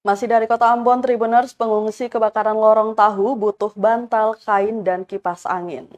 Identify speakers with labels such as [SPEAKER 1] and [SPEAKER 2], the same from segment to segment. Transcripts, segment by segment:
[SPEAKER 1] Masih dari Kota Ambon, Tribuners, pengungsi kebakaran lorong tahu butuh bantal, kain, dan kipas angin.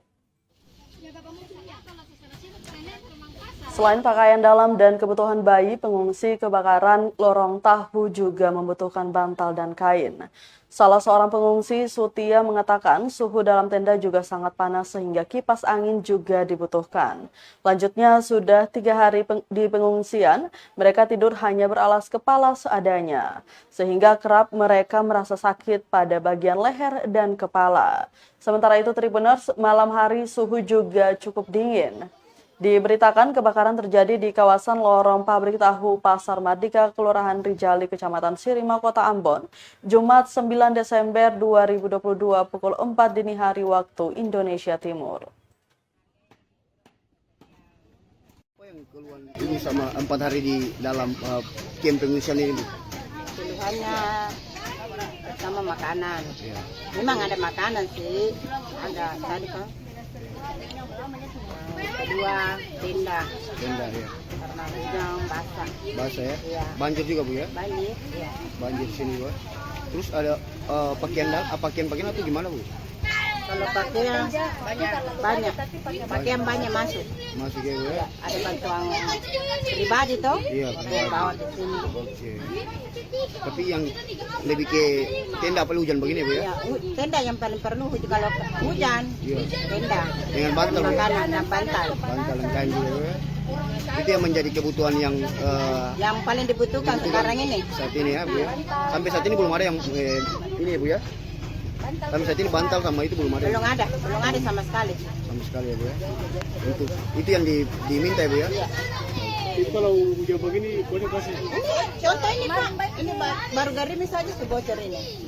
[SPEAKER 1] Selain pakaian dalam dan kebutuhan bayi, pengungsi kebakaran lorong tahu juga membutuhkan bantal dan kain. Salah seorang pengungsi, Sutia, mengatakan suhu dalam tenda juga sangat panas sehingga kipas angin juga dibutuhkan. Lanjutnya, sudah 3 hari di pengungsian, mereka tidur hanya beralas kepala seadanya. Sehingga kerap mereka merasa sakit pada bagian leher dan kepala. Sementara itu, Tribuners, malam hari suhu juga cukup dingin. Diberitakan kebakaran terjadi di kawasan lorong pabrik tahu Pasar Mardika, Kelurahan Rijali, Kecamatan Sirima, Kota Ambon, Jumat 9 Desember 2022 pukul 4 dini hari waktu Indonesia Timur.
[SPEAKER 2] Ini sama 4 hari di dalam camp pengungsian ini.
[SPEAKER 3] Keluhannya pertama makanan. Memang ada makanan sih, ada tadi kan. Kedua tenda
[SPEAKER 2] Ya.
[SPEAKER 3] karena hujan basah.
[SPEAKER 2] Basah ya?
[SPEAKER 3] Iya.
[SPEAKER 2] Banjir juga Bu ya?
[SPEAKER 3] Banjir. Iya.
[SPEAKER 2] Banjir sini Bu. Terus ada pakaian atau gimana Bu?
[SPEAKER 3] Kalau pakaian banyak, pakaian banyak masuk.
[SPEAKER 2] Masuk ya Bu ya?
[SPEAKER 3] Ada bantuan pribadi toh?
[SPEAKER 2] Iya.
[SPEAKER 3] Yang bawa di sini.
[SPEAKER 2] Oke. Tapi yang lebih ke tenda apa hujan begini Bu ya?
[SPEAKER 3] Ya, tenda yang paling perlu kalau hujan.
[SPEAKER 2] Iya.
[SPEAKER 3] Tenda.
[SPEAKER 2] Dengan bantal Bu ya?
[SPEAKER 3] Makanan dan bantal.
[SPEAKER 2] Bantal dan kain juga Bu ya? Itu yang menjadi kebutuhan yang
[SPEAKER 3] Yang paling dibutuhkan sekarang ini.
[SPEAKER 2] saat ini ya Bu ya? Sampai saat ini belum ada yang ini ya Bu ya? Sampai saat ini bantal sama itu belum ada.
[SPEAKER 3] Belum ada sama sekali.
[SPEAKER 2] Sama sekali ya Bu ya? Itu yang diminta ya Bu ya?
[SPEAKER 3] Iya.
[SPEAKER 4] Itu kalau hujan begini, boleh kasih.
[SPEAKER 3] Contoh ini Pak, ini baru gerimis saja sebocor ini.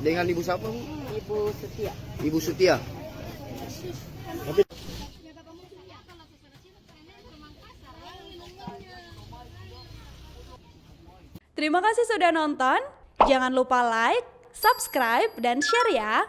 [SPEAKER 2] Dengan Ibu siapa Bu?
[SPEAKER 3] Ibu Setia.
[SPEAKER 2] Ibu Sutia.
[SPEAKER 5] Terima kasih sudah nonton. Jangan lupa like, subscribe, dan share ya.